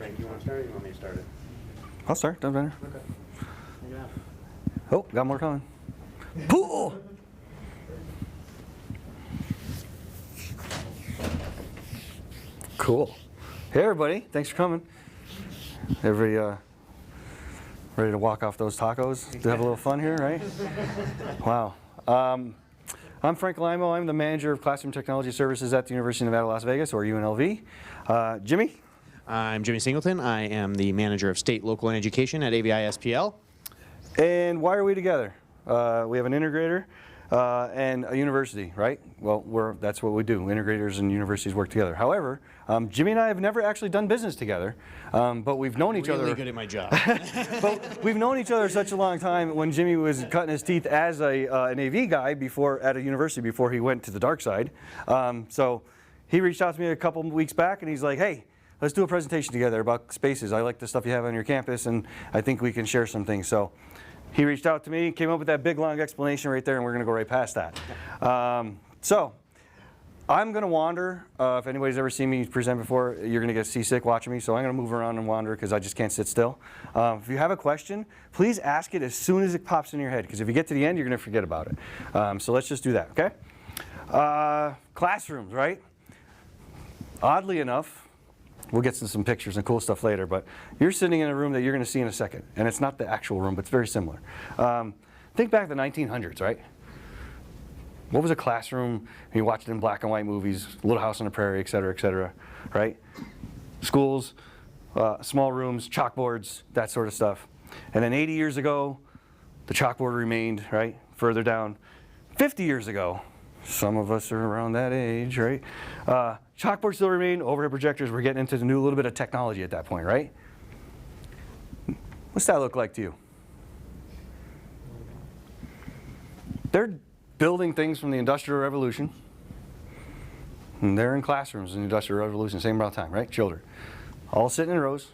Frank, you want to start or you want me to start it? I'll start, doesn't matter. Okay. Take it out. Oh, got more coming. Pool! Cool. Hey everybody, thanks for coming. Everybody ready to walk off those tacos to have a little fun here, right? Wow. I'm Frank Limo. I'm the manager of Classroom Technology Services at the University of Nevada, Las Vegas, or UNLV. Jimmy? I'm Jimmy Singleton. I am the manager of state, local, and education at AVI-SPL. And why are we together? We have an integrator and a university, right? Well, that's what we do. Integrators and universities work together. However, Jimmy and I have never actually done business together, but we've known each other. Really good at my job. But we've known each other such a long time. When Jimmy was cutting his teeth as an AV guy at a university before he went to the dark side, so he reached out to me a couple weeks back and he's like, hey, let's do a presentation together about spaces. I like the stuff you have on your campus and I think we can share some things. So he reached out to me, came up with that big long explanation right there, and we're going to go right past that. So I'm going to wander. If anybody's ever seen me present before, you're going to get seasick watching me, so I'm going to move around and wander because I just can't sit still. If you have a question, please ask it as soon as it pops in your head, because if you get to the end, you're going to forget about it. So let's just do that, okay? Classrooms, right? Oddly enough, we'll get to some pictures and cool stuff later, but you're sitting in a room that you're going to see in a second, and it's not the actual room, but it's very similar. Think back to the 1900s, right? What was a classroom? You watched it in black and white movies, Little House on the Prairie, et cetera, right? Schools, small rooms, chalkboards, that sort of stuff. And then 80 years ago, the chalkboard remained, right? Further down. 50 years ago, some of us are around that age, right? Chalkboard still remain, overhead projectors, we're getting into the new little bit of technology at that point, right? What's that look like to you? They're building things from the Industrial Revolution, and they're in classrooms in the Industrial Revolution, same amount of time, right? Children. All sitting in rows,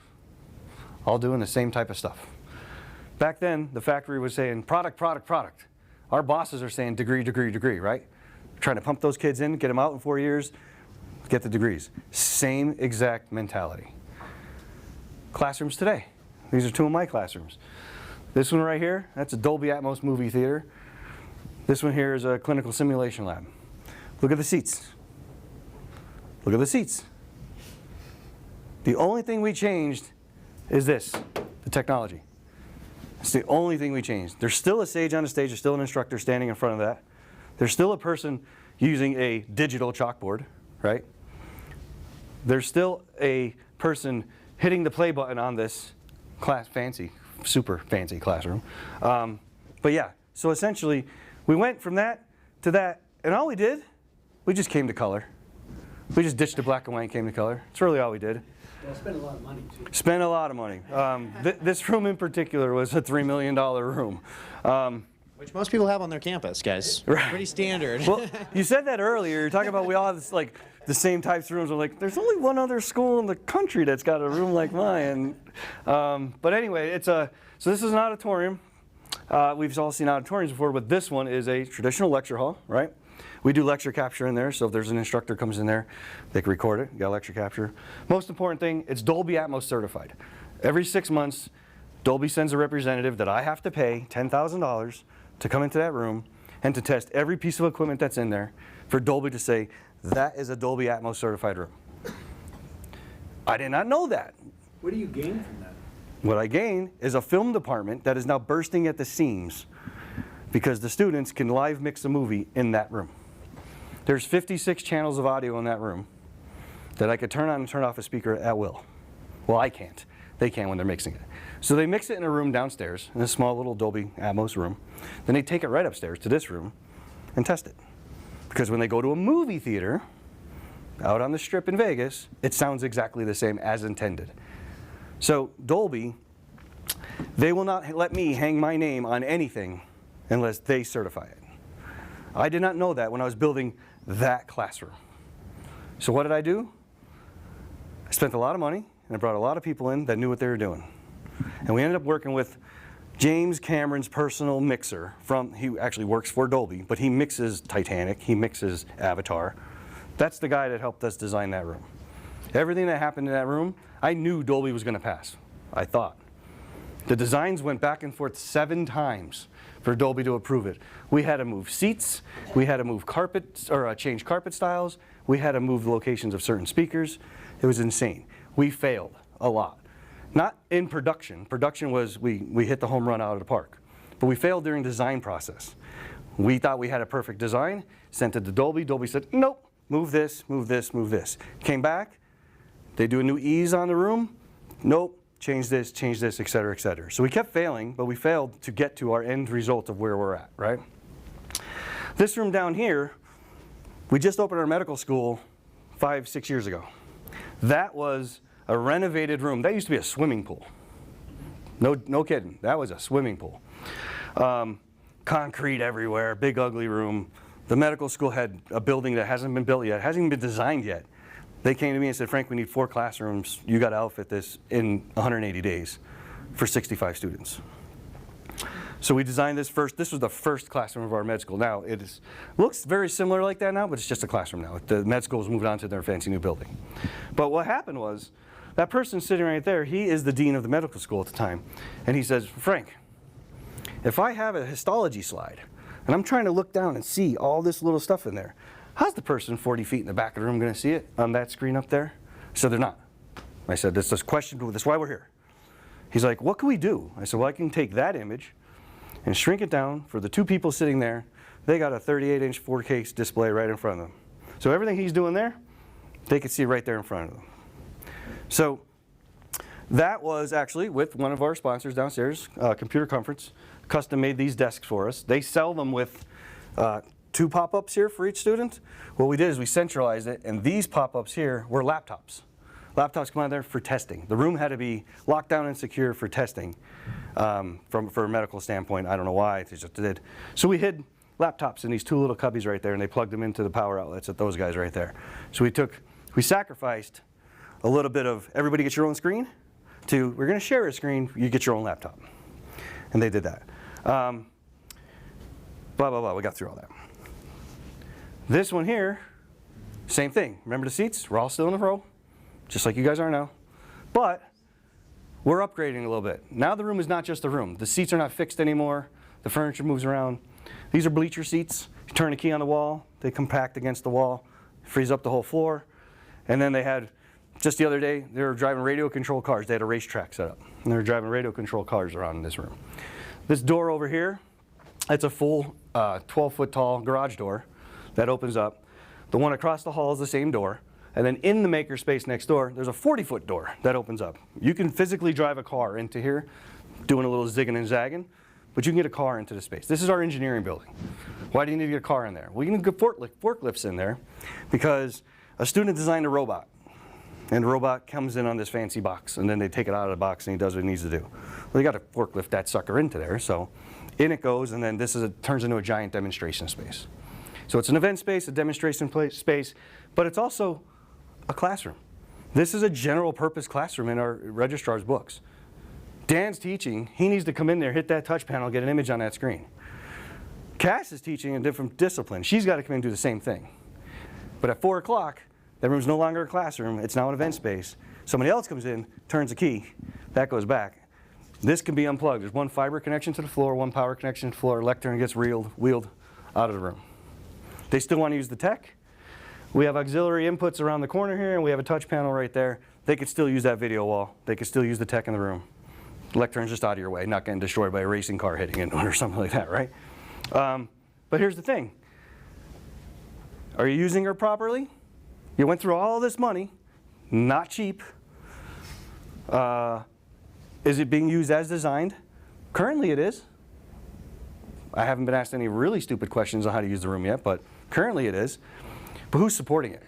all doing the same type of stuff. Back then, the factory was saying product, product, product. Our bosses are saying degree, degree, degree, right? Trying to pump those kids in, get them out in 4 years, get the degrees. Same exact mentality. Classrooms today. These are two of my classrooms. This one right here, that's a Dolby Atmos movie theater. This one here is a clinical simulation lab. Look at the seats. Look at the seats. The only thing we changed is this, the technology. It's the only thing we changed. There's still a sage on the stage, there's still an instructor standing in front of that. There's still a person using a digital chalkboard, right? There's still a person hitting the play button on this super fancy classroom. But yeah, so essentially, we went from that to that, and all we did, we just came to color. We just ditched the black and white and came to color. That's really all we did. Well, spent a lot of money, too. Spent a lot of money. This room in particular was a $3 million room. Which most people have on their campus, guys. Right. Pretty standard. Well, you said that earlier. You're talking about we all have this, like the same types of rooms. I'm like, there's only one other school in the country that's got a room like mine. But anyway, so this is an auditorium. We've all seen auditoriums before, but this one is a traditional lecture hall, right? We do lecture capture in there, so if there's an instructor comes in there, they can record it. You got lecture capture. Most important thing, it's Dolby Atmos certified. Every 6 months, Dolby sends a representative that I have to pay $10,000 to come into that room and to test every piece of equipment that's in there for Dolby to say, that is a Dolby Atmos certified room. I did not know that. What do you gain from that? What I gain is a film department that is now bursting at the seams because the students can live mix a movie in that room. There's 56 channels of audio in that room that I could turn on and turn off a speaker at will. Well, I can't. They can when they're mixing it. So they mix it in a room downstairs, in a small little Dolby Atmos room. Then they take it right upstairs to this room and test it. Because when they go to a movie theater out on the strip in Vegas, it sounds exactly the same as intended. So Dolby, they will not let me hang my name on anything unless they certify it. I did not know that when I was building that classroom. So what did I do? I spent a lot of money and I brought a lot of people in that knew what they were doing. And we ended up working with James Cameron's personal mixer. He actually works for Dolby, but he mixes Titanic, he mixes Avatar. That's the guy that helped us design that room. Everything that happened in that room, I knew Dolby was going to pass, I thought. The designs went back and forth 7 times for Dolby to approve it. We had to move seats, we had to move carpets, or change carpet styles, we had to move the locations of certain speakers. It was insane. We failed a lot. Not in production. Production was we hit the home run out of the park. But we failed during design process. We thought we had a perfect design, sent it to Dolby. Dolby said, nope, move this, move this, move this. Came back, they do a new ease on the room, nope, change this, et cetera, et cetera. So we kept failing, but we failed to get to our end result of where we're at, right? This room down here, we just opened our medical school 5, 6 years ago. That was a renovated room. That used to be a swimming pool. No kidding, that was a swimming pool. Concrete everywhere, big ugly room. The medical school had a building that hasn't been built yet, hasn't even been designed yet. They came to me and said, Frank, we need 4 classrooms. You got to outfit this in 180 days for 65 students. So we designed this first. This was the first classroom of our med school. Now, looks very similar like that now, but it's just a classroom now. The med school has moved on to their fancy new building. But what happened was, that person sitting right there, he is the dean of the medical school at the time. And he says, Frank, if I have a histology slide, and I'm trying to look down and see all this little stuff in there, how's the person 40 feet in the back of the room going to see it on that screen up there? So they're not. I said, this question, that's why we're here. He's like, what can we do? I said, well, I can take that image and shrink it down for the 2 people sitting there. They got a 38-inch 4K display right in front of them. So everything he's doing there, they could see right there in front of them. So that was actually with one of our sponsors downstairs, Computer Conference, custom made these desks for us. They sell them with 2 pop-ups here for each student. What we did is we centralized it, and these pop-ups here were laptops. Laptops come out there for testing. The room had to be locked down and secure for testing for a medical standpoint. I don't know why, they just did. So we hid laptops in these 2 little cubbies right there, and they plugged them into the power outlets at those guys right there. So we sacrificed a little bit of everybody gets your own screen to we're going to share a screen, you get your own laptop. And they did that. Blah, blah, blah, we got through all that. This one here, same thing. Remember the seats? We're all still in a row, just like you guys are now. But we're upgrading a little bit. Now the room is not just a room. The seats are not fixed anymore. The furniture moves around. These are bleacher seats. You turn a key on the wall, they compact against the wall, frees up the whole floor. And then they had, just the other day, they were driving radio control cars. They had a racetrack set up. And they were driving radio control cars around in this room. This door over here, it's a full 12-foot tall garage door that opens up. The one across the hall is the same door. And then in the maker space next door, there's a 40-foot door that opens up. You can physically drive a car into here, doing a little zigging and zagging, but you can get a car into the space. This is our engineering building. Why do you need to get a car in there? Well, you can get forklifts in there because a student designed a robot. And the robot comes in on this fancy box, and then they take it out of the box and he does what he needs to do. Well, they got to forklift that sucker into there, so in it goes, and then this turns into a giant demonstration space. So it's an event space, a demonstration space, but it's also a classroom. This is a general purpose classroom in our registrar's books. Dan's teaching, he needs to come in there, hit that touch panel, get an image on that screen. Cass is teaching a different discipline. She's got to come in and do the same thing. But at 4 o'clock, that room's no longer a classroom, it's now an event space. Somebody else comes in, turns a key, that goes back. This can be unplugged. There's 1 fiber connection to the floor, 1 power connection to the floor, lectern gets wheeled out of the room. They still want to use the tech. We have auxiliary inputs around the corner here, and we have a touch panel right there. They could still use that video wall. They could still use the tech in the room. The lectern's just out of your way, not getting destroyed by a racing car hitting into it or something like that, right? But here's the thing. Are you using her properly? You went through all this money, not cheap. Is it being used as designed? Currently it is. I haven't been asked any really stupid questions on how to use the room yet, but currently it is. But who's supporting it?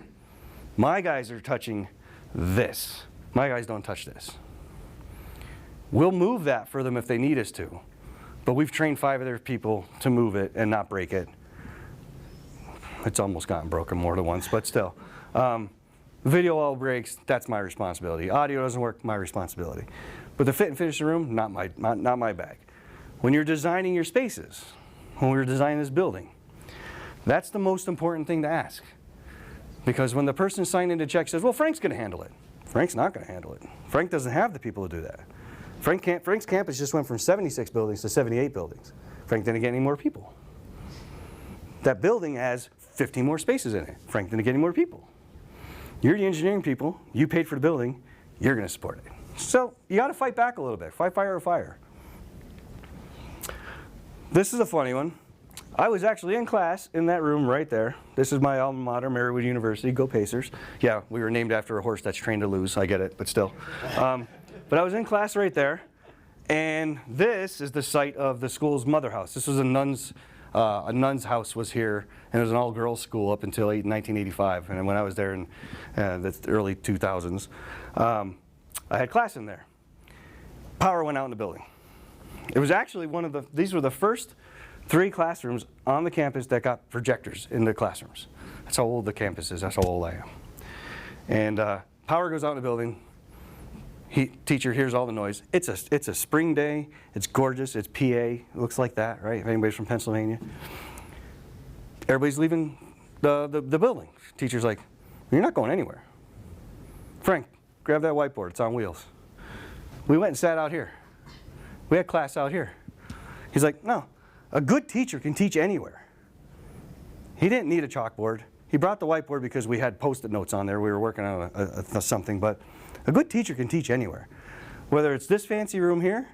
My guys are touching this. My guys don't touch this. We'll move that for them if they need us to, but we've trained 5 of their people to move it and not break it. It's almost gotten broken more than once, but still. Video all breaks, that's my responsibility. Audio doesn't work, my responsibility. But the fit and finish the room, not my bag. When you're designing your spaces, when we were designing this building, that's the most important thing to ask. Because when the person signed in to check says, well, Frank's going to handle it. Frank's not going to handle it. Frank doesn't have the people to do that. Frank's campus just went from 76 buildings to 78 buildings. Frank didn't get any more people. That building has 15 more spaces in it. Frank didn't get any more people. You're the engineering people. You paid for the building. You're going to support it. So you got to fight back a little bit. Fight fire or fire. This is a funny one. I was actually in class in that room right there. This is my alma mater, Marywood University. Go Pacers. Yeah, we were named after a horse that's trained to lose. I get it, but still. But I was in class right there, and this is the site of the school's mother house. This was a nun's house was here, and it was an all-girls school up until 1985. And when I was there in the early 2000s, I had class in there. Power went out in the building. It was actually these were the first 3 classrooms on the campus that got projectors in the classrooms. That's how old the campus is. That's how old I am. And power goes out in the building. Teacher hears all the noise. It's a spring day. It's gorgeous. It's PA. It looks like that, right? If anybody's from Pennsylvania. Everybody's leaving the building. Teacher's like, you're not going anywhere. Frank, grab that whiteboard. It's on wheels. We went and sat out here. We had class out here. He's like, no, a good teacher can teach anywhere. He didn't need a chalkboard. He brought the whiteboard because we had Post-it notes on there. We were working on something, but a good teacher can teach anywhere. Whether it's this fancy room here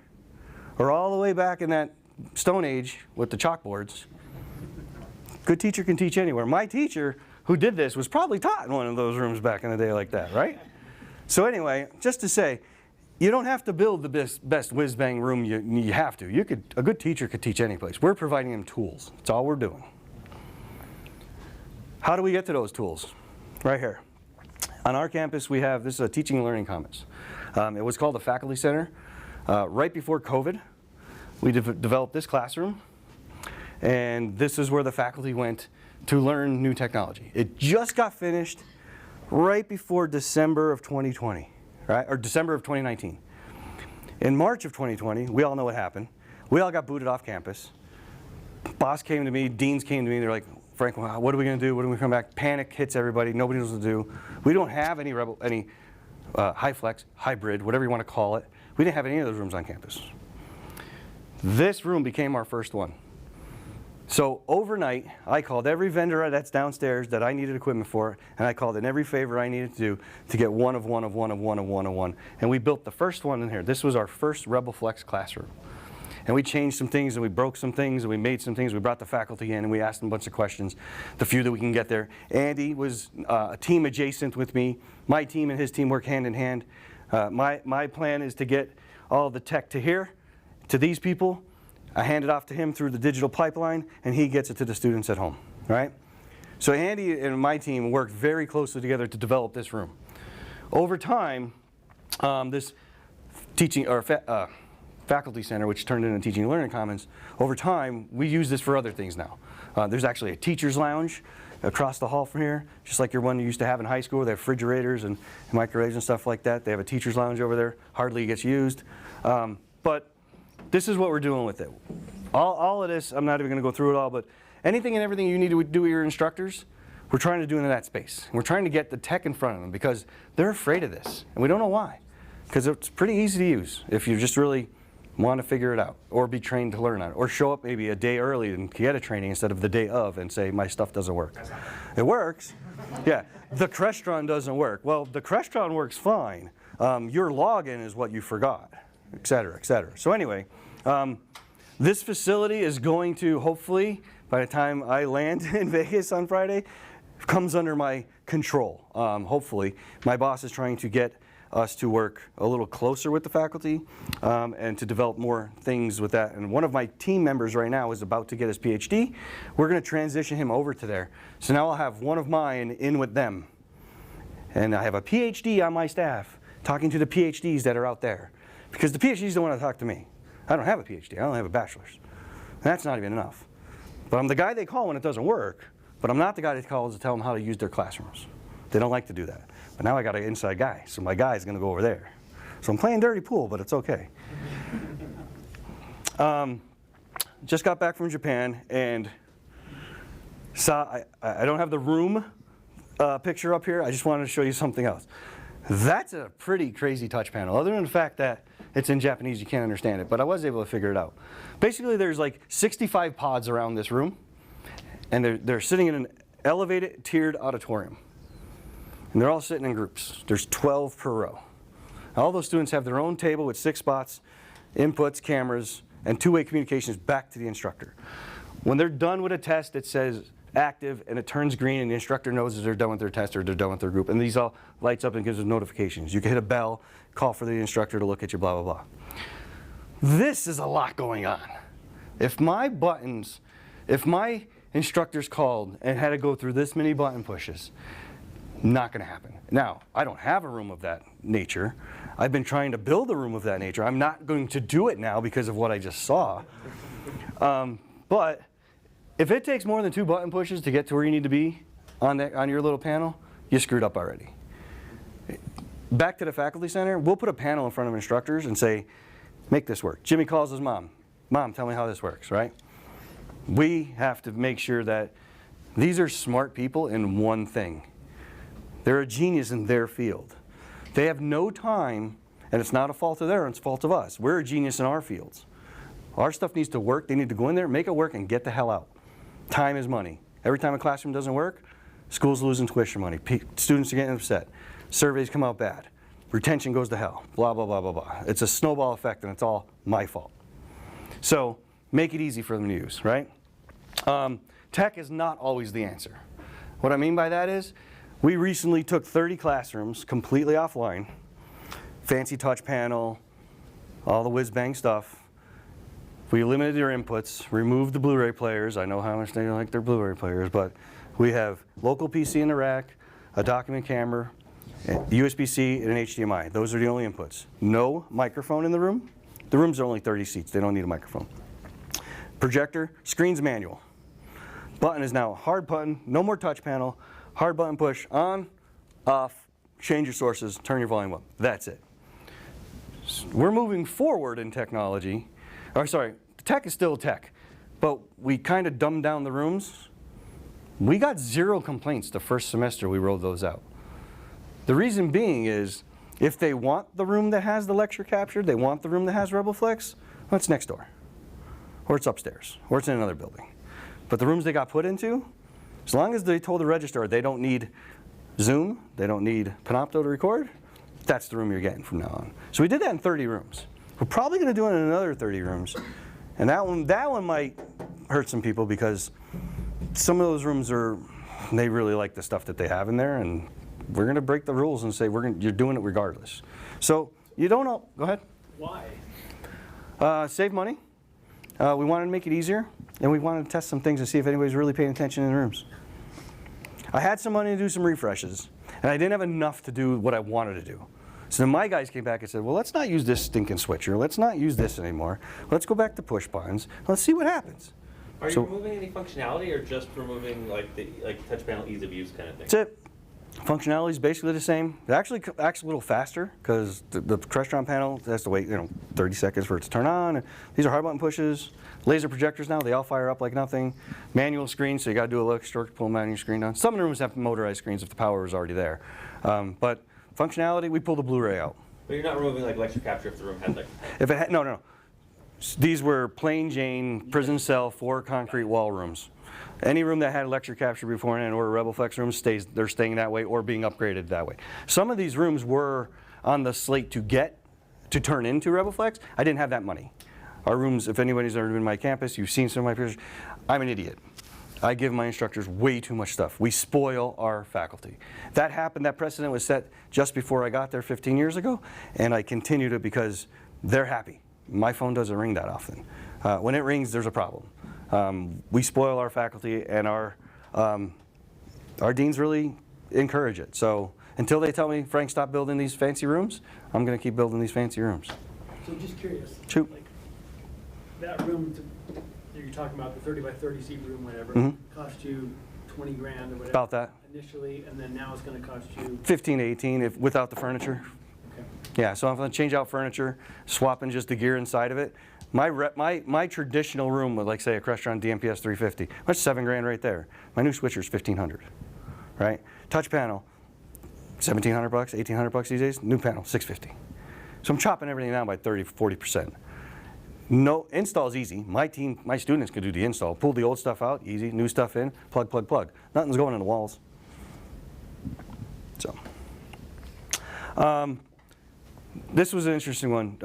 or all the way back in that Stone Age with the chalkboards, good teacher can teach anywhere. My teacher who did this was probably taught in one of those rooms back in the day like that, right? So anyway, just to say, you don't have to build the best whiz-bang room you have to. A good teacher could teach any place. We're providing them tools. That's all we're doing. How do we get to those tools? Right here. On our campus, this is a Teaching and Learning Commons. It was called the Faculty Center. Right before COVID, we developed this classroom, and this is where the faculty went to learn new technology. It just got finished right before December of 2020, right? Or December of 2019. In March of 2020, we all know what happened. We all got booted off campus. Boss came to me, deans came to me, they're like, Frank, what are we going to do? When do we come back? Panic hits everybody. Nobody knows what to do. We don't have any high flex, hybrid, whatever you want to call it. We didn't have any of those rooms on campus. This room became our first one. So overnight, I called every vendor that's downstairs that I needed equipment for, and I called in every favor I needed to do to get one of one of one of one of one of one. And we built the first one in here. This was our first Rebel Flex classroom. And we changed some things, and we broke some things, and we made some things. We brought the faculty in, and we asked them a bunch of questions, the few that we can get there. Andy was a team adjacent with me. My team and his team work hand in hand. My plan is to get all the tech to here, to these people. I hand it off to him through the digital pipeline, and he gets it to the students at home, right? So Andy and my team worked very closely together to develop this room. Over time, this teaching or Faculty Center, which turned into Teaching and Learning Commons, over time, we use this for other things now. There's actually a teacher's lounge across the hall from here, just like your one you used to have in high school. They have refrigerators and microwaves and stuff like that. They have a teacher's lounge over there. Hardly gets used. But this is what we're doing with it. All of this, I'm not even going to go through it all, but anything and everything you need to do with your instructors, we're trying to do in that space. And we're trying to get the tech in front of them because they're afraid of this, and we don't know why. Because it's pretty easy to use if you just really want to figure it out, or be trained to learn on it, or show up maybe a day early and get a training instead of the day of and say, my stuff doesn't work. It works. Yeah, the Crestron doesn't work. Well, the Crestron works fine. Your login is what you forgot, et cetera, et cetera. So anyway, this facility is going to, hopefully, by the time I land in Vegas on Friday, comes under my control. Hopefully. My boss is trying to get us to work a little closer with the faculty and to develop more things with that. And one of my team members right now is about to get his PhD. We're going to transition him over to there. So now I'll have one of mine in with them. And I have a PhD on my staff talking to the PhDs that are out there. Because the PhDs don't want to talk to me. I don't have a PhD. I only have a bachelor's. And that's not even enough. But I'm the guy they call when it doesn't work, but I'm not the guy they call to tell them how to use their classrooms. They don't like to do that. But now I got an inside guy, so my guy is going to go over there. So I'm playing dirty pool, but it's okay. Just got back from Japan, and saw I don't have the room picture up here, I just wanted to show you something else. That's a pretty crazy touch panel, other than the fact that it's in Japanese, you can't understand it, but I was able to figure it out. Basically, there's like 65 pods around this room, and they're sitting in an elevated, tiered auditorium. And they're all sitting in groups. There's 12 per row. All those students have their own table with 6 spots, inputs, cameras, and two-way communications back to the instructor. When they're done with a test, it says active, and it turns green, and the instructor knows that they're done with their test or they're done with their group. And these all lights up and gives us notifications. You can hit a bell, call for the instructor to look at you, blah, blah, blah. This is a lot going on. If my instructors called and had to go through this many button pushes, not going to happen. Now, I don't have a room of that nature. I've been trying to build a room of that nature. I'm not going to do it now because of what I just saw. But if it takes more than 2 button pushes to get to where you need to be on your little panel, you screwed up already. Back to the faculty center, we'll put a panel in front of instructors and say, make this work. Jimmy calls his mom. Mom, tell me how this works, right? We have to make sure that these are smart people in one thing. They're a genius in their field. They have no time, and it's not a fault of theirs, it's a fault of us. We're a genius in our fields. Our stuff needs to work. They need to go in there, make it work, and get the hell out. Time is money. Every time a classroom doesn't work, schools losing tuition money. Students are getting upset. Surveys come out bad. Retention goes to hell. Blah, blah, blah, blah, blah. It's a snowball effect, and it's all my fault. So make it easy for them to use, right? Tech is not always the answer. What I mean by that is, we recently took 30 classrooms completely offline, fancy touch panel, all the whiz-bang stuff. We eliminated their inputs, removed the Blu-ray players. I know how much they like their Blu-ray players, but we have local PC in the rack, a document camera, USB-C, and an HDMI. Those are the only inputs. No microphone in the room. The rooms are only 30 seats. They don't need a microphone. Projector, screen's manual. Button is now a hard button, no more touch panel, hard button push, on, off, change your sources, turn your volume up. That's it. We're moving forward in technology. Or sorry, tech is still tech, but we kind of dumbed down the rooms. We got 0 complaints the first semester we rolled those out. The reason being is, if they want the room that has the lecture capture, they want the room that has RebelFlex, well, it's next door, or it's upstairs, or it's in another building. But the rooms they got put into, as long as they told the registrar they don't need Zoom, they don't need Panopto to record, that's the room you're getting from now on. So we did that in 30 rooms. We're probably going to do it in another 30 rooms. And that one might hurt some people because some of those rooms they really like the stuff that they have in there, and we're going to break the rules and say you're doing it regardless. So you don't know, go ahead. Why? Save money. We wanted to make it easier, and we wanted to test some things and see if anybody's really paying attention in the rooms. I had some money to do some refreshes, and I didn't have enough to do what I wanted to do. So then my guys came back and said, well, let's not use this stinking switcher. Let's not use this anymore. Let's go back to push buttons. Let's see what happens. Are you removing any functionality, or just removing like touch panel ease of use kind of thing? That's it. Functionality is basically the same. It actually acts a little faster because the Crestron panel has to wait 30 seconds for it to turn on. These are hard button pushes. Laser projectors now, they all fire up like nothing. Manual screens, so you got to do a little stroke to pull the manual screen down. Some of the rooms have motorized screens if the power is already there. But functionality, we pull the Blu-ray out. But you're not removing like lecture capture if the room had like. If it had, no. These were plain Jane prison cell 4 concrete wall rooms. Any room that had lecture capture beforehand or a RebelFlex room they're staying that way or being upgraded that way. Some of these rooms were on the slate to turn into RebelFlex. I didn't have that money. Our rooms, if anybody's ever been to my campus, you've seen some of my pictures. I'm an idiot. I give my instructors way too much stuff. We spoil our faculty. That happened, that precedent was set just before I got there 15 years ago, and I continued it because they're happy. My phone doesn't ring that often. When it rings, there's a problem. We spoil our faculty, and our deans really encourage it. So until they tell me, Frank, stop building these fancy rooms, I'm going to keep building these fancy rooms. So just curious. Shoot. Like, that room that you're talking about, the 30 by 30 seat room, whatever, cost you 20 grand or whatever. About that. Initially, and then now it's going to cost you 15 to 18 without the furniture. Okay. Yeah, so I'm going to change out furniture, swapping just the gear inside of it. My traditional room with, like, say, a Crestron DMPS 350, that's $7 grand right there. My new switcher is $1,500, right? Touch panel, 1,700 bucks, 1,800 bucks these days. New panel, 650. So I'm chopping everything down by 30, 40%. No, install is easy. My team, my students can do the install. Pull the old stuff out, easy. New stuff in, plug, plug, plug. Nothing's going in the walls. So, this was an interesting one.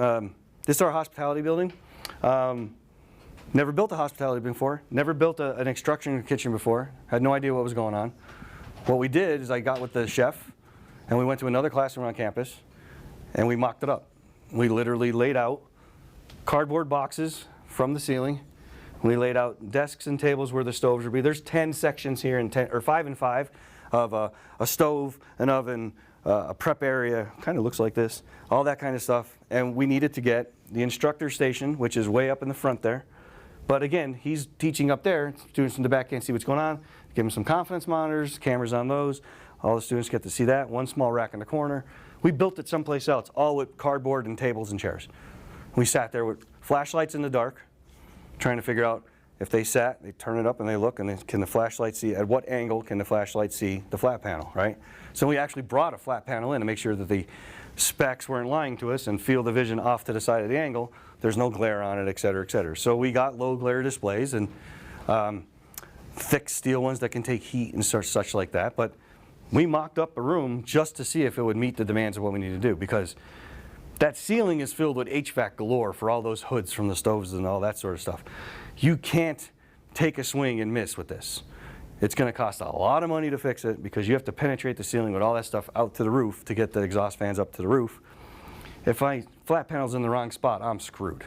This is our hospitality building. Never built a hospitality before. Never built an extraction kitchen before. Had no idea what was going on. What we did is I got with the chef, and we went to another classroom on campus, and we mocked it up. We literally laid out cardboard boxes from the ceiling. We laid out desks and tables where the stoves would be. There's 10 sections here, and 10, or 5 and 5, of a stove, an oven, a prep area, kind of looks like this, all that kind of stuff. And we needed to get the instructor station, which is way up in the front there. But again, he's teaching up there. Students in the back can't see what's going on. Give him some confidence monitors, cameras on those. All the students get to see that. One small rack in the corner. We built it someplace else, all with cardboard and tables and chairs. We sat there with flashlights in the dark, trying to figure out if they sat, they turn it up and they look, and then can the flashlight see, at what angle can the flashlight see the flat panel, right? So we actually brought a flat panel in to make sure that the specs weren't lying to us and field of vision off to the side of the angle. There's no glare on it, et cetera, et cetera. So we got low glare displays and thick steel ones that can take heat and such like that. But we mocked up a room just to see if it would meet the demands of what we need to do, because that ceiling is filled with HVAC galore for all those hoods from the stoves and all that sort of stuff. You can't take a swing and miss with this. It's going to cost a lot of money to fix it, because you have to penetrate the ceiling with all that stuff out to the roof to get the exhaust fans up to the roof. If my flat panel's in the wrong spot, I'm screwed.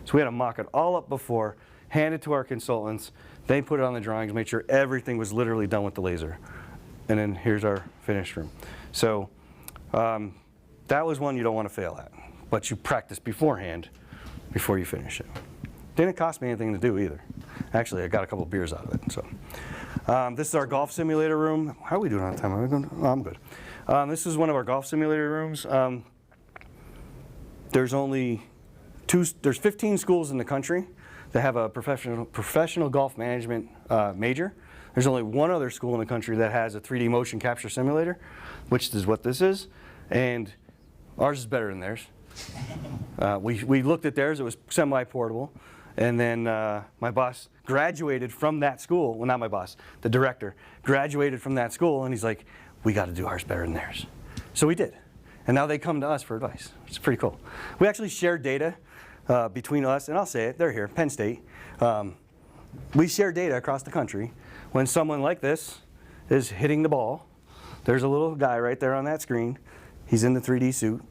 So we had to mock it all up before, hand it to our consultants. They put it on the drawings, made sure everything was literally done with the laser. And then here's our finished room. So that was one you don't want to fail at, but you practice beforehand before you finish it. Didn't cost me anything to do either. Actually, I got a couple beers out of it. So this is our golf simulator room. How are we doing on time? Are we going? Oh, I'm good. This is one of our golf simulator rooms. There's only there's 15 schools in the country that have a professional golf management major. There's only one other school in the country that has a 3D motion capture simulator, which is what this is, and ours is better than theirs. We looked at theirs. It was semi-portable, and then my boss graduated from that school. Well, not my boss, the director graduated from that school, and he's like, we got to do ours better than theirs. So we did, and now they come to us for advice. It's pretty cool. We actually share data between us, and I'll say it, they're here, Penn State. We share data across the country. When someone like this is hitting the ball, there's a little guy right there on that screen. He's in the 3D suit.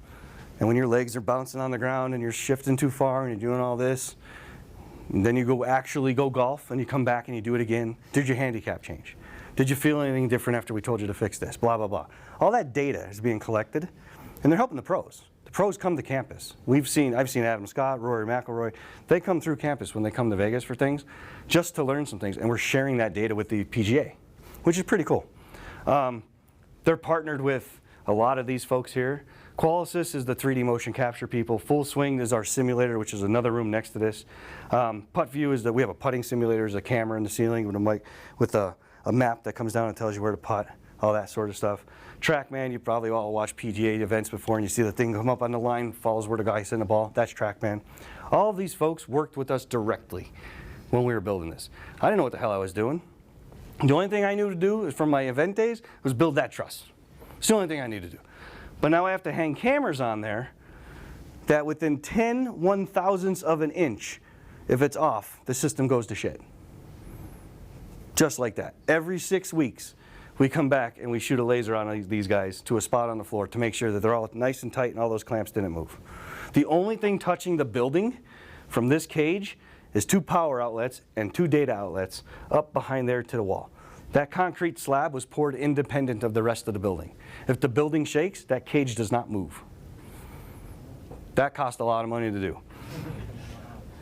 And when your legs are bouncing on the ground and you're shifting too far and you're doing all this, and then you actually go golf and you come back and you do it again. Did your handicap change? Did you feel anything different after we told you to fix this? Blah, blah, blah. All that data is being collected, and they're helping the pros. The pros come to campus. I've seen Adam Scott, Rory McIlroy. They come through campus when they come to Vegas for things, just to learn some things, and we're sharing that data with the PGA, which is pretty cool. They're partnered with a lot of these folks here. Qualisys is the 3D motion capture people. Full Swing is our simulator, which is another room next to this. Putt View is that we have a putting simulator. There's a camera in the ceiling with a mic, with a map that comes down and tells you where to putt, all that sort of stuff. TrackMan, you probably all watched PGA events before, and you see the thing come up on the line, follows where the guy's hitting the ball. That's TrackMan. All of these folks worked with us directly when we were building this. I didn't know what the hell I was doing. The only thing I knew to do from my event days was build that truss. It's the only thing I knew to do. But now I have to hang cameras on there that within 10 1,000ths of an inch, if it's off, the system goes to shit. Just like that. Every 6 weeks, we come back and we shoot a laser on these guys to a spot on the floor to make sure that they're all nice and tight and all those clamps didn't move. The only thing touching the building from this cage is 2 power outlets and 2 data outlets up behind there to the wall. That concrete slab was poured independent of the rest of the building. If the building shakes, that cage does not move. That cost a lot of money to do.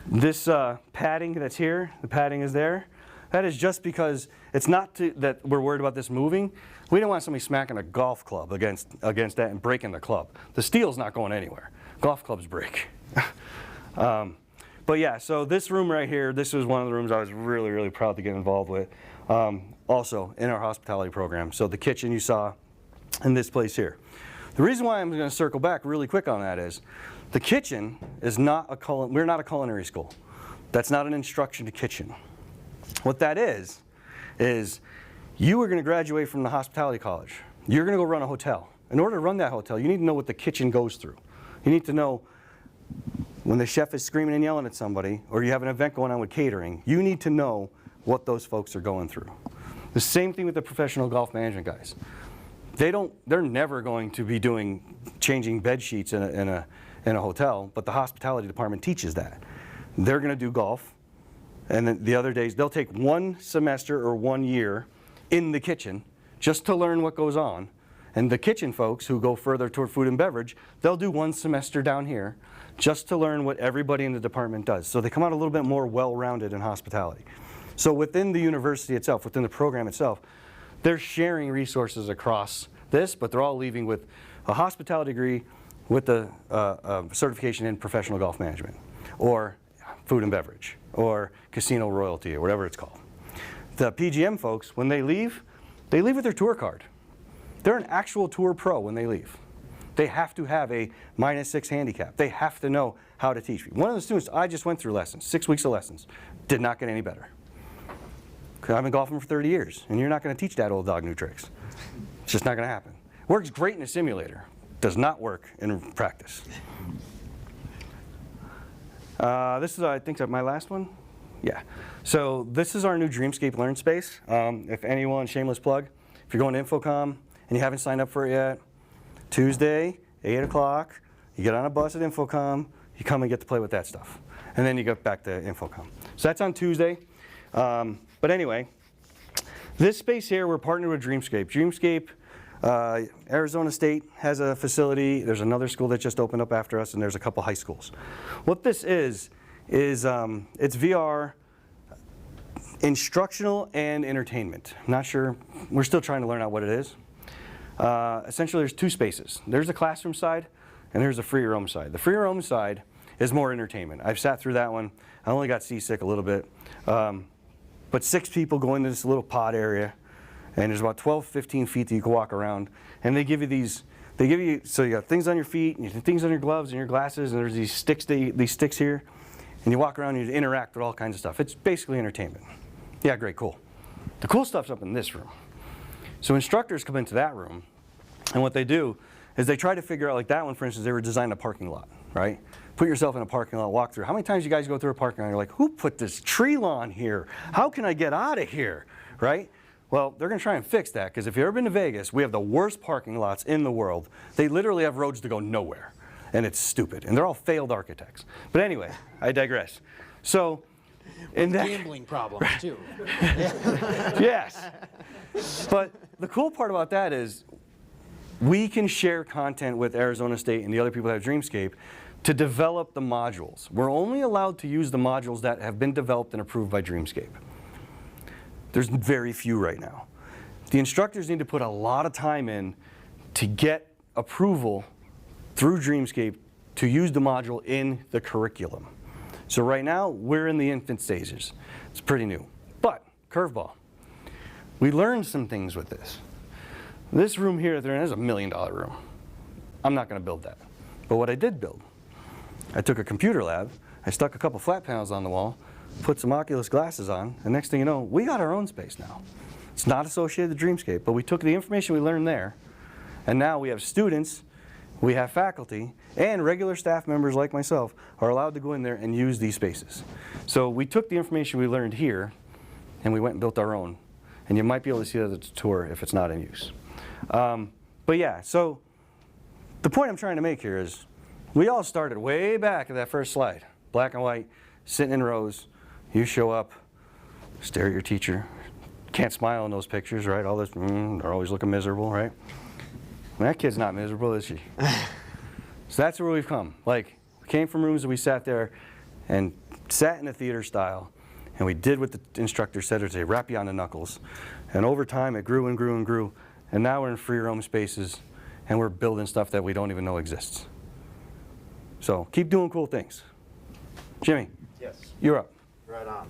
This padding that's here, the padding is there. That is just because it's not that we're worried about this moving. We don't want somebody smacking a golf club against that and breaking the club. The steel's not going anywhere. Golf clubs break. But yeah, so this room right here, this was one of the rooms I was really, really proud to get involved with. also in our hospitality program. So the kitchen you saw in this place here. The reason why I'm going to circle back really quick on that is the kitchen is not we're not a culinary school. That's not an instruction to kitchen. What that is you are going to graduate from the hospitality college. You're going to go run a hotel. In order to run that hotel, you need to know what the kitchen goes through. You need to know when the chef is screaming and yelling at somebody, or you have an event going on with catering, you need to know what those folks are going through. The same thing with the professional golf management guys. They're never going to be changing bed sheets in a hotel, but the hospitality department teaches that. They're going to do golf, and then the other days they'll take 1 semester or 1 year in the kitchen just to learn what goes on. And the kitchen folks who go further toward food and beverage, they'll do 1 semester down here just to learn what everybody in the department does. So they come out a little bit more well-rounded in hospitality. So within the university itself, within the program itself, they're sharing resources across this, but they're all leaving with a hospitality degree with a certification in professional golf management, or food and beverage, or casino royalty, or whatever it's called. The PGM folks, when they leave with their tour card. They're an actual tour pro when they leave. They have to have a -6 handicap. They have to know how to teach. One of the students, I just went through lessons, 6 weeks of lessons, did not get any better. I've been golfing for 30 years, and you're not going to teach that old dog new tricks. It's just not going to happen. Works great in a simulator, does not work in practice. This is, I think, my last one. Yeah. So this is our new Dreamscape Learn space. If anyone, shameless plug, if you're going to Infocom and you haven't signed up for it yet, Tuesday, 8 o'clock, you get on a bus at Infocom, you come and get to play with that stuff. And then you go back to Infocom. So that's on Tuesday. But anyway, this space here, we're partnered with Dreamscape. Dreamscape, Arizona State has a facility. There's another school that just opened up after us, and there's a couple high schools. What this is it's VR instructional and entertainment. I'm not sure, we're still trying to learn out what it is. Essentially, there's 2 spaces. There's a classroom side, and there's a free roam side. The free roam side is more entertainment. I've sat through that one. I only got seasick a little bit. But 6 people go into this little pod area, and there's about 12, 15 feet that you can walk around. And they give you so you got things on your feet, and you have things on your gloves and your glasses, and there's these sticks here. And you walk around and you interact with all kinds of stuff. It's basically entertainment. Yeah, great, cool. The cool stuff's up in this room. So instructors come into that room, and what they do is they try to figure out, like that one, for instance, they were designing a parking lot, right? Put yourself in a parking lot, walk through. How many times you guys go through a parking lot and you're like, who put this tree lawn here? How can I get out of here, right? Well, they're going to try and fix that, because if you've ever been to Vegas, we have the worst parking lots in the world. They literally have roads to go nowhere, and it's stupid, and they're all failed architects. But anyway, I digress. So, in that Gambling problems, too. Yes. But the cool part about that is we can share content with Arizona State and the other people that have Dreamscape to develop the modules. We're only allowed to use the modules that have been developed and approved by Dreamscape. There's very few right now. The instructors need to put a lot of time in to get approval through Dreamscape to use the module in the curriculum. So right now, we're in the infant stages. It's pretty new. But, curveball. We learned some things with this. This room here that they're in is $1 million room. I'm not going to build that. But what I did build, I took a computer lab, I stuck a couple flat panels on the wall, put some Oculus glasses on, and next thing you know, we got our own space now. It's not associated with Dreamscape, but we took the information we learned there, and now we have students, we have faculty, and regular staff members like myself are allowed to go in there and use these spaces. So we took the information we learned here, and we went and built our own. And you might be able to see that at the tour if it's not in use. But yeah, so the point I'm trying to make here is we all started way back at that first slide. Black and white, sitting in rows. You show up, stare at your teacher. Can't smile in those pictures, right? All this, they're always looking miserable, right? That kid's not miserable, is she? So that's where we've come. Like, we came from rooms that we sat there and sat in a theater style, and we did what the instructor said, they wrap you on the knuckles. And over time, it grew and grew and grew. And now we're in free roam spaces, and we're building stuff that we don't even know exists. So keep doing cool things. Jimmy. Yes. You're up. Right on.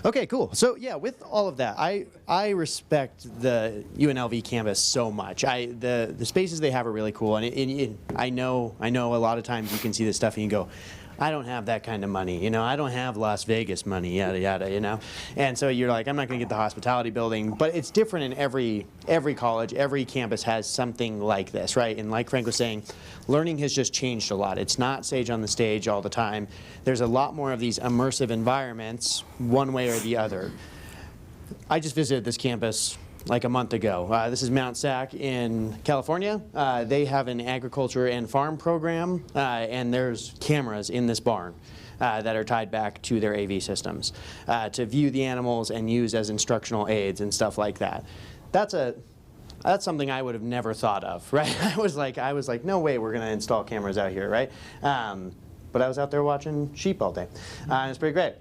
Okay, cool. So yeah, with all of that, I respect the UNLV campus so much. The spaces they have are really cool, and I know a lot of times you can see this stuff and you go, I don't have that kind of money, you know, I don't have Las Vegas money, yada yada, you know, and so you're like, I'm not going to get the hospitality building, but it's different in every college, every campus has something like this, right? And like Frank was saying, learning has just changed a lot. It's not Sage on the stage all the time. There's a lot more of these immersive environments, one way or the other. I just visited this campus like a month ago. This is Mount Sac in California. They have an agriculture and farm program, and there's cameras in this barn that are tied back to their AV systems to view the animals and use as instructional aids and stuff like that. That's something I would have never thought of, right? I was like, no way we're going to install cameras out here, right? But I was out there watching sheep all day. It's pretty great.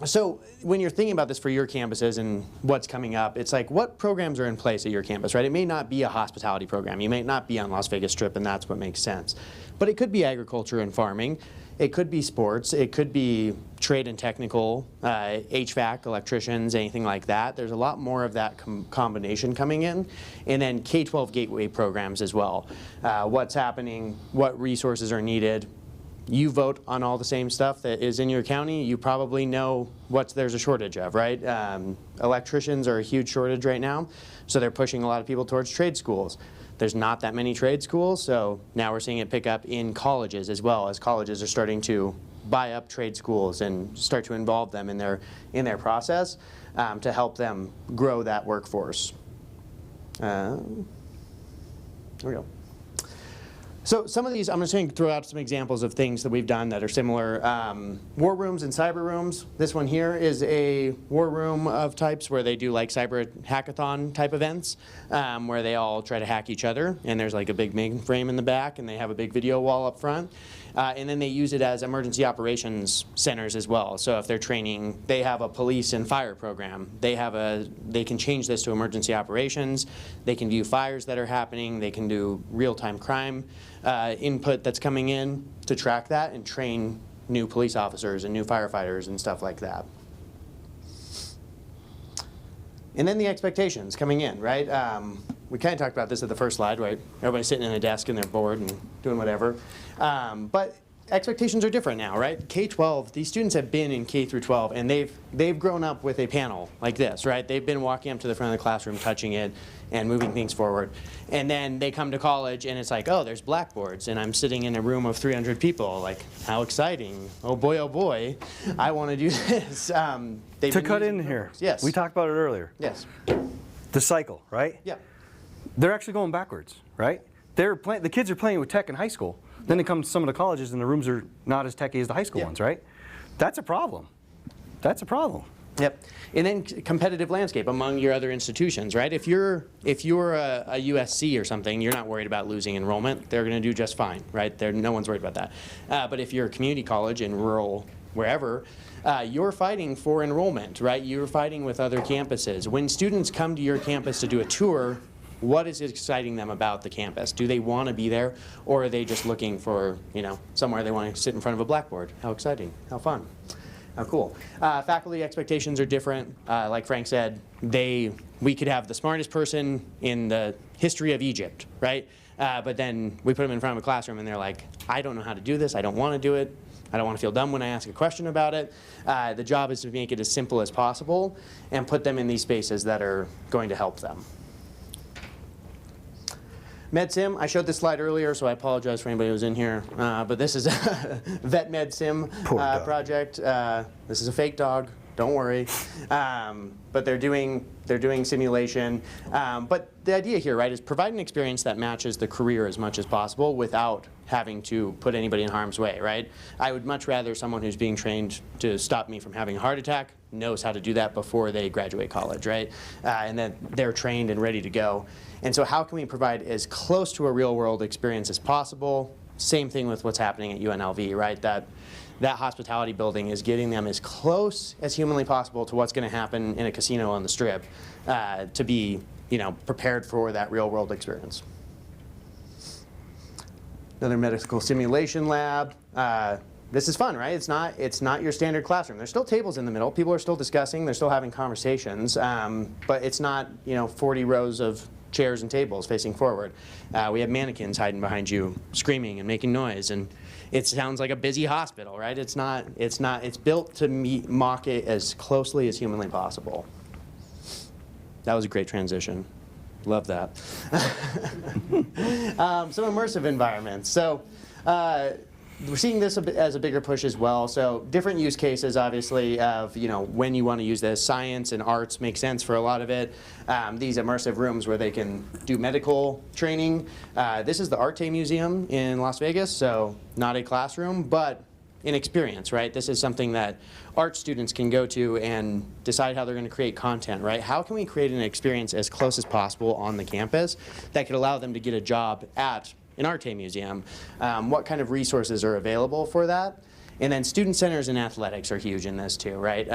So when you're thinking about this for your campuses and what's coming up, it's like, what programs are in place at your campus, right? It may not be a hospitality program. You may not be on Las Vegas Strip, and that's what makes sense. But it could be agriculture and farming. It could be sports. It could be trade and technical, HVAC, electricians, anything like that. There's a lot more of that combination coming in. And then K-12 gateway programs as well. What's happening, what resources are needed. You vote on all the same stuff that is in your county. You probably know what there's a shortage of, right? Electricians are a huge shortage right now, so they're pushing a lot of people towards trade schools. There's not that many trade schools, so now we're seeing it pick up in colleges as well, as colleges are starting to buy up trade schools and start to involve them in their process to help them grow that workforce. There we go. So some of these, I'm just going to throw out some examples of things that we've done that are similar. War rooms and cyber rooms. This one here is a war room of types where they do like cyber hackathon type events where they all try to hack each other. And there's like a big mainframe in the back and they have a big video wall up front. And then they use it as emergency operations centers as well. So if they're training, they have a police and fire program. They can change this to emergency operations. They can view fires that are happening. They can do real-time crime input that's coming in to track that and train new police officers and new firefighters and stuff like that. And then the expectations coming in, right? We kind of talked about this at the first slide, right? Everybody's sitting in a desk and they're bored and doing whatever. But expectations are different now, right? K-12, these students have been in K through 12 and they've grown up with a panel like this, right? They've been walking up to the front of the classroom, touching it and moving things forward. And then they come to college and it's like, oh, there's blackboards and I'm sitting in a room of 300 people. Like, how exciting. Oh boy, I want to do this. To cut in here, yes. We talked about it earlier. Yes. The cycle, right? Yeah. They're actually going backwards, right? The kids are playing with tech in high school. Then they come to some of the colleges and the rooms are not as techy as the high school ones, right? That's a problem. That's a problem. Yep. And then competitive landscape among your other institutions, right? If you're a USC or something, you're not worried about losing enrollment. They're going to do just fine, right? No one's worried about that. But if you're a community college in rural wherever, you're fighting for enrollment, right? You're fighting with other campuses. When students come to your campus to do a tour, what is exciting them about the campus? Do they want to be there, or are they just looking for, somewhere they want to sit in front of a blackboard? How exciting, how fun, how cool. Faculty expectations are different. Like Frank said, we could have the smartest person in the history of Egypt, right? But then we put them in front of a classroom and they're like, I don't know how to do this, I don't want to do it, I don't want to feel dumb when I ask a question about it. The job is to make it as simple as possible and put them in these spaces that are going to help them. MedSim, I showed this slide earlier, so I apologize for anybody who was in here, but this is a Vet MedSim project. This is a fake dog, don't worry. But they're doing simulation. But the idea here, right, is provide an experience that matches the career as much as possible without having to put anybody in harm's way, right? I would much rather someone who's being trained to stop me from having a heart attack knows how to do that before they graduate college, right? And then they're trained and ready to go. And so how can we provide as close to a real world experience as possible? Same thing with what's happening at UNLV, right? That hospitality building is getting them as close as humanly possible to what's going to happen in a casino on the Strip to be, prepared for that real world experience. Another medical simulation lab. this is fun, right? It's not your standard classroom. There's still tables in the middle. People are still discussing. They're still having conversations. But it's not 40 rows of chairs and tables facing forward. We have mannequins hiding behind you, screaming and making noise, and it sounds like a busy hospital, right? It's not. It's built to mock it as closely as humanly possible. That was a great transition. Love that. Some immersive environments. So we're seeing this as a bigger push as well. So different use cases, obviously, of when you want to use this. Science and arts make sense for a lot of it. These immersive rooms where they can do medical training. This is the Arte Museum in Las Vegas, so not a classroom, but an experience, right? This is something that art students can go to and decide how they're going to create content, right? How can we create an experience as close as possible on the campus that could allow them to get a job at an Arte Museum? What kind of resources are available for that? And then student centers and athletics are huge in this too, right?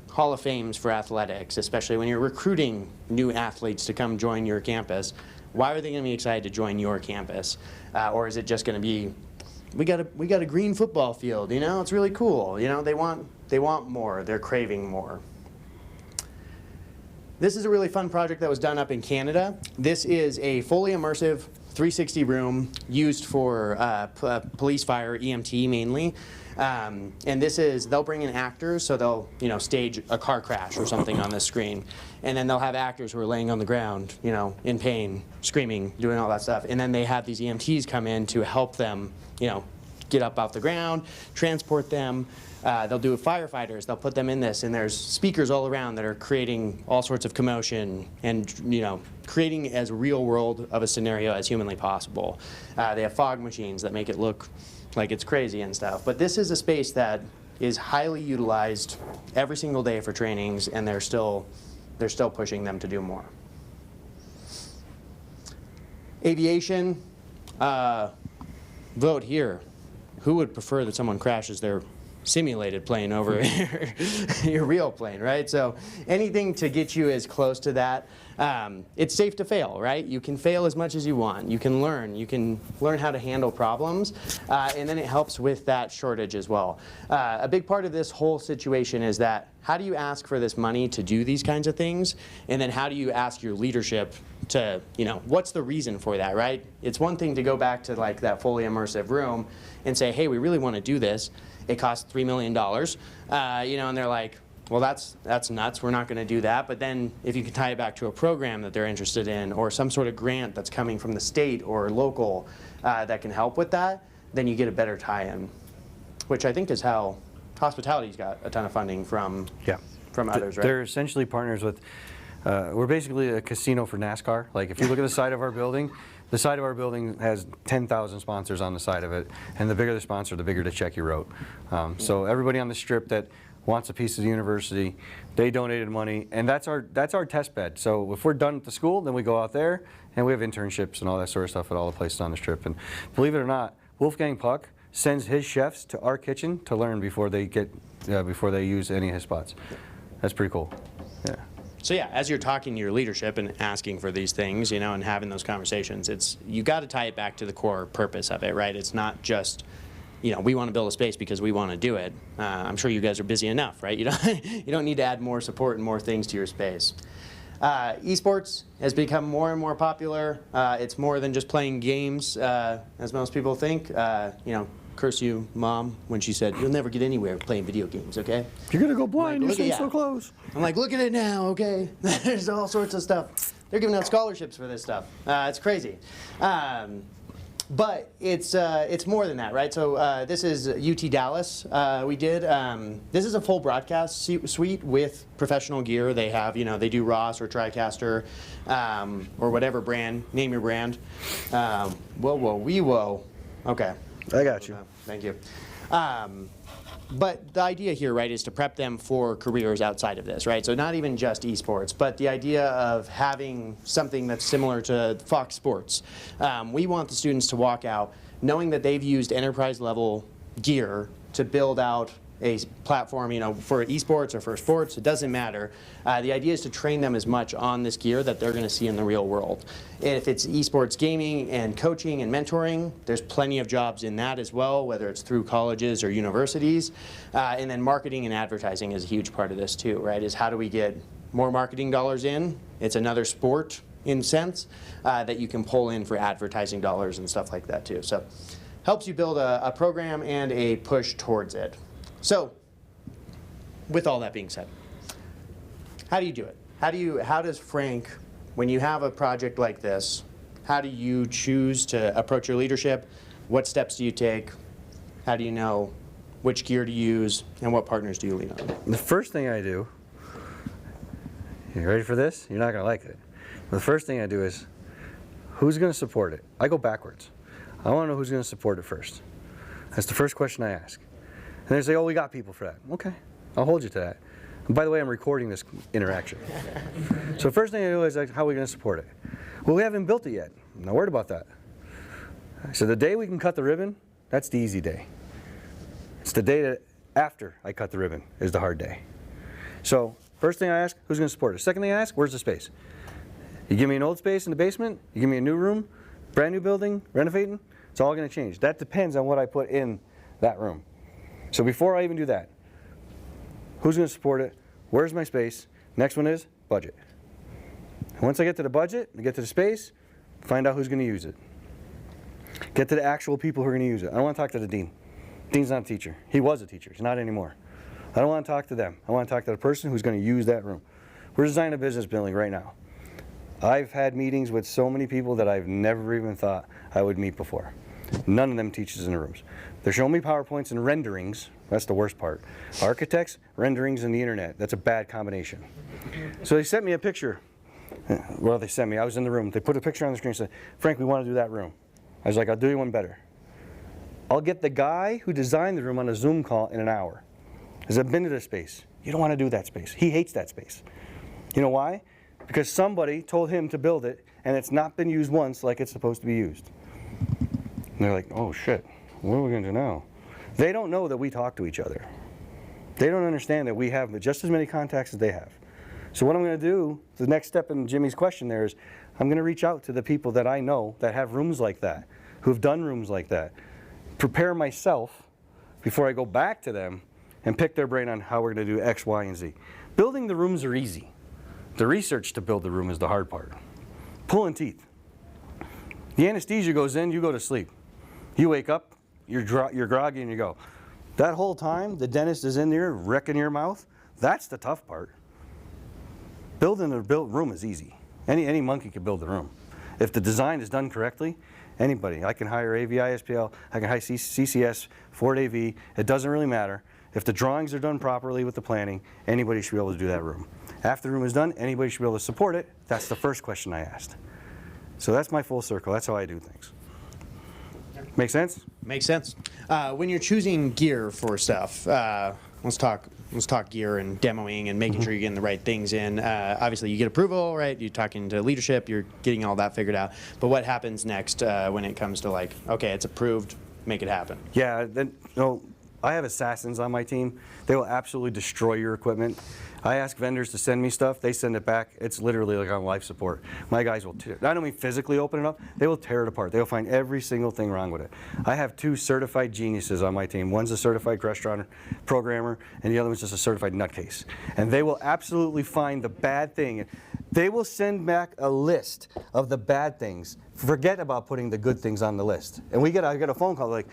Hall of Fames for athletics, especially when you're recruiting new athletes to come join your campus. Why are they going to be excited to join your campus? Or is it just going to be, we got a green football field, it's really cool. They want more, they're craving more. This is a really fun project that was done up in Canada. This is a fully immersive 360 room used for police, fire, EMT mainly. And they'll bring in actors, so they'll stage a car crash or something on the screen. And then they'll have actors who are laying on the ground, in pain, screaming, doing all that stuff. And then they have these EMTs come in to help them, get up off the ground, transport them. They'll do firefighters, they'll put them in this, and there's speakers all around that are creating all sorts of commotion and creating as real world of a scenario as humanly possible. They have fog machines that make it look like it's crazy and stuff. But this is a space that is highly utilized every single day for trainings, and they're still pushing them to do more. Aviation, vote here. Who would prefer that someone crashes their simulated plane over your real plane, right? So anything to get you as close to that. It's safe to fail, right? You can fail as much as you want. You can learn how to handle problems, and then it helps with that shortage as well. A big part of this whole situation is that how do you ask for this money to do these kinds of things, and then how do you ask your leadership to, what's the reason for that, right? It's one thing to go back to like that fully immersive room and say, hey, we really want to do this. It costs $3 million, and they're like, well, that's nuts. We're not going to do that. But then if you can tie it back to a program that they're interested in or some sort of grant that's coming from the state or local that can help with that, then you get a better tie-in, which I think is how hospitality's got a ton of funding from others, right? They're essentially partners with, we're basically a casino for NASCAR. Like if you look at the side of our building, the side of our building has 10,000 sponsors on the side of it, and the bigger the sponsor, the bigger the check you wrote. So everybody on the strip that wants a piece of the university, they donated money, and that's our test bed. So if we're done at the school, then we go out there, and we have internships and all that sort of stuff at all the places on the strip. And believe it or not, Wolfgang Puck sends his chefs to our kitchen to learn before they use any of his spots. That's pretty cool. Yeah. So yeah, as you're talking to your leadership and asking for these things, and having those conversations, you got to tie it back to the core purpose of it, right? It's not just, we want to build a space because we want to do it. I'm sure you guys are busy enough, right? You don't need to add more support and more things to your space. Esports has become more and more popular. It's more than just playing games, as most people think. Curse you, Mom, when she said, you'll never get anywhere playing video games, okay? You're going to go blind, you're staying so close. I'm like, look at it now, okay? There's all sorts of stuff. They're giving out scholarships for this stuff. It's crazy. But it's more than that, right? So this is UT Dallas we did. This is a full broadcast suite with professional gear. They have, they do Ross or TriCaster or whatever brand. Name your brand. Whoa. Okay. I got you. Thank you. But the idea here, right, is to prep them for careers outside of this, right? So not even just esports, but the idea of having something that's similar to Fox Sports. We want the students to walk out knowing that they've used enterprise level gear to build out a platform, for esports or for sports, it doesn't matter. The idea is to train them as much on this gear that they're going to see in the real world. And if it's esports gaming and coaching and mentoring, there's plenty of jobs in that as well, whether it's through colleges or universities. And then marketing and advertising is a huge part of this too, right? Is how do we get more marketing dollars in? It's another sport in sense that you can pull in for advertising dollars and stuff like that too. So helps you build a program and a push towards it. So with all that being said, how do you do it? How does Frank, when you have a project like this, how do you choose to approach your leadership? What steps do you take? How do you know which gear to use, and what partners do you lean on? The first thing I do, you ready for this? You're not going to like it. The first thing I do is, who's going to support it? I go backwards. I want to know who's going to support it first. That's the first question I ask. And they say, oh, we got people for that. Okay, I'll hold you to that. And by the way, I'm recording this interaction. So the first thing I do is, like, how are we going to support it? Well, we haven't built it yet. I'm not worried about that. So the day we can cut the ribbon, that's the easy day. It's the day that after I cut the ribbon is the hard day. So first thing I ask, who's going to support it? Second thing I ask, where's the space? You give me an old space in the basement, you give me a new room, brand new building, renovating, it's all going to change. That depends on what I put in that room. So before I even do that, who's going to support it? Where's my space? Next one is budget. And once I get to the budget, I get to the space, find out who's going to use it. Get to the actual people who are going to use it. I don't want to talk to the dean. Dean's not a teacher. He was a teacher. He's not anymore. I don't want to talk to them. I want to talk to the person who's going to use that room. We're designing a business building right now. I've had meetings with so many people that I've never even thought I would meet before. None of them teaches in the rooms. They're showing me PowerPoints and renderings. That's the worst part. Architects, renderings, and the internet. That's a bad combination. So they sent me a picture. Well, they sent me. I was in the room. They put a picture on the screen and said, Frank, we want to do that room. I was like, I'll do you one better. I'll get the guy who designed the room on a Zoom call in an hour. Because I've been to this space. You don't want to do that space. He hates that space. You know why? Because somebody told him to build it, and it's not been used once like it's supposed to be used. And they're like, oh shit, what are we going to do now? They don't know that we talk to each other. They don't understand that we have just as many contacts as they have. So what I'm going to do, the next step in Jimmy's question there is, I'm going to reach out to the people that I know that have rooms like that, who have done rooms like that. Prepare myself before I go back to them and pick their brain on how we're going to do X, Y, and Z. Building the rooms are easy. The research to build the room is the hard part. Pulling teeth. The anesthesia goes in, you go to sleep. You wake up, you're groggy, and you go. That whole time, the dentist is in there wrecking your mouth. That's the tough part. Building a built room is easy. Any monkey can build a room. If the design is done correctly, anybody. I can hire AVI-SPL, I can hire CCS, Ford AV. It doesn't really matter. If the drawings are done properly with the planning, anybody should be able to do that room. After the room is done, anybody should be able to support it. That's the first question I asked. So that's my full circle. That's how I do things. Make sense? Makes sense. When you're choosing gear for stuff, let's talk gear and demoing and making sure you're getting the right things in. Obviously, you get approval, right? You're talking to leadership. You're getting all that figured out. But what happens next when it comes to like, okay, it's approved, make it happen? Yeah. I have assassins on my team. They will absolutely destroy your equipment. I ask vendors to send me stuff. They send it back. It's literally like on life support. My guys will, I don't mean physically open it up. They will tear it apart. They will find every single thing wrong with it. I have 2 certified geniuses on my team. One's a certified Crestron programmer, and the other one's just a certified nutcase. And they will absolutely find the bad thing. They will send back a list of the bad things. Forget about putting the good things on the list. And I get a phone call like,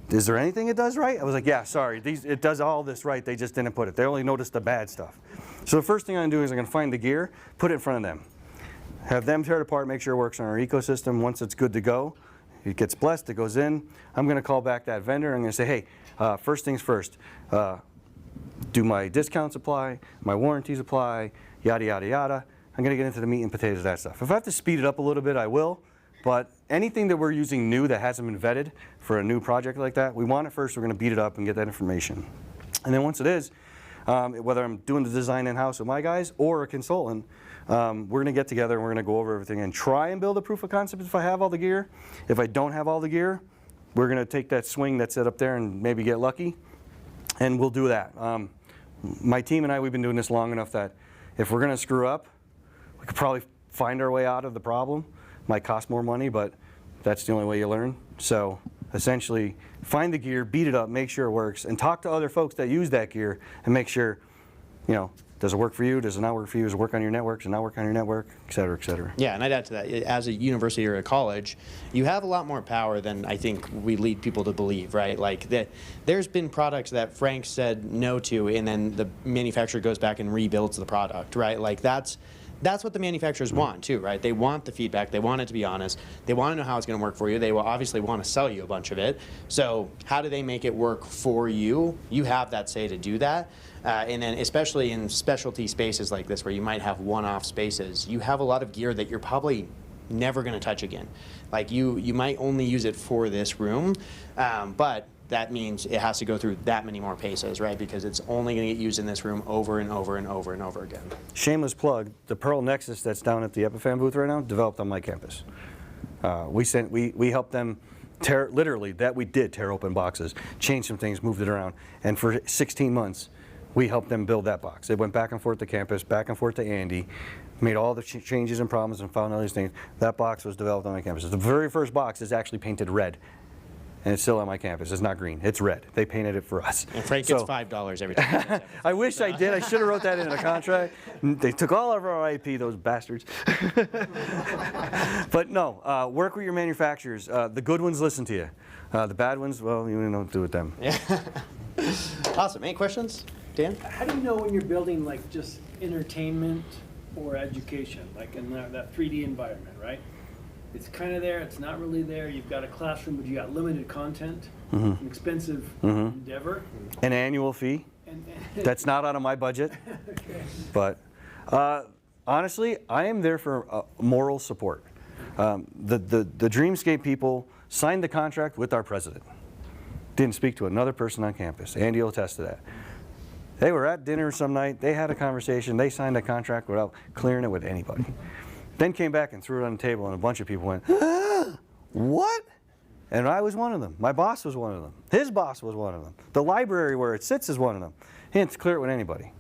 is there anything it does right? I was like, yeah, sorry, it does all this right, they just didn't put it. They only noticed the bad stuff. So the first thing I'm going to do is I'm going to find the gear, put it in front of them. Have them tear it apart, make sure it works on our ecosystem. Once it's good to go, it gets blessed, it goes in. I'm going to call back that vendor, I'm going to say, hey, first things first, do my discounts apply, my warranties apply, yada, yada, yada. I'm going to get into the meat and potatoes of that stuff. If I have to speed it up a little bit, I will. But anything that we're using new that hasn't been vetted for a new project like that, we want it first, we're going to beat it up and get that information. And then once it is, whether I'm doing the design in-house with my guys or a consultant, we're going to get together and we're going to go over everything and try and build a proof of concept if I have all the gear. If I don't have all the gear, we're going to take that swing that's set up there and maybe get lucky. and we'll do that. My team and I, we've been doing this long enough that if we're going to screw up, we could probably find our way out of the problem. Might cost more money, but that's the only way you learn. So essentially, find the gear, beat it up, make sure it works, and talk to other folks that use that gear and make sure, you know, does it work for you? Does it not work for you? Does it work on your network? Does it not work on your network? Et cetera, et cetera. Yeah, and I'd add to that, as a university or a college, you have a lot more power than I think we lead people to believe, right? Like, there's been products that Frank said no to, and then the manufacturer goes back and rebuilds the product, right? Like, that's what the manufacturers want too, right? They want the feedback, they want it to be honest, they want to know how it's going to work for you, they will obviously want to sell you a bunch of it. So how do they make it work for you? You have that say to do that. And then especially in specialty spaces like this where you might have one-off spaces, you have a lot of gear that you're probably never going to touch again. Like you might only use it for this room, but that means it has to go through that many more paces, right? Because it's only going to get used in this room over and over and over and over again. Shameless plug, the Pearl Nexus that's down at the Epiphan booth right now, developed on my campus. We helped them literally, we did tear open boxes, changed some things, moved it around, and for 16 months, we helped them build that box. It went back and forth to campus, back and forth to Andy, made all the changes and problems and found all these things. That box was developed on my campus. The very first box is actually painted red. And it's still on my campus. It's not green. It's red. They painted it for us. And Frank gets $5 every time. I wish I did. I should have wrote that in a contract. They took all of our IP, those bastards. But no, work with your manufacturers. The good ones listen to you. The bad ones, well, you know what to do with them. Yeah. Awesome. Any questions, Dan? How do you know when you're building like just entertainment or education, like in that 3D environment, right? It's kind of there, it's not really there. You've got a classroom, but you got limited content, an expensive endeavor. An annual fee. That's not out of my budget. Okay. But honestly, I am there for moral support. The Dreamscape people signed the contract with our president. Didn't speak to another person on campus. Andy will attest to that. They were at dinner some night, they had a conversation, they signed a contract without clearing it with anybody. Then came back and threw it on the table, and a bunch of people went, what? And I was one of them. My boss was one of them. His boss was one of them. The library where it sits is one of them. He didn't clear it with anybody.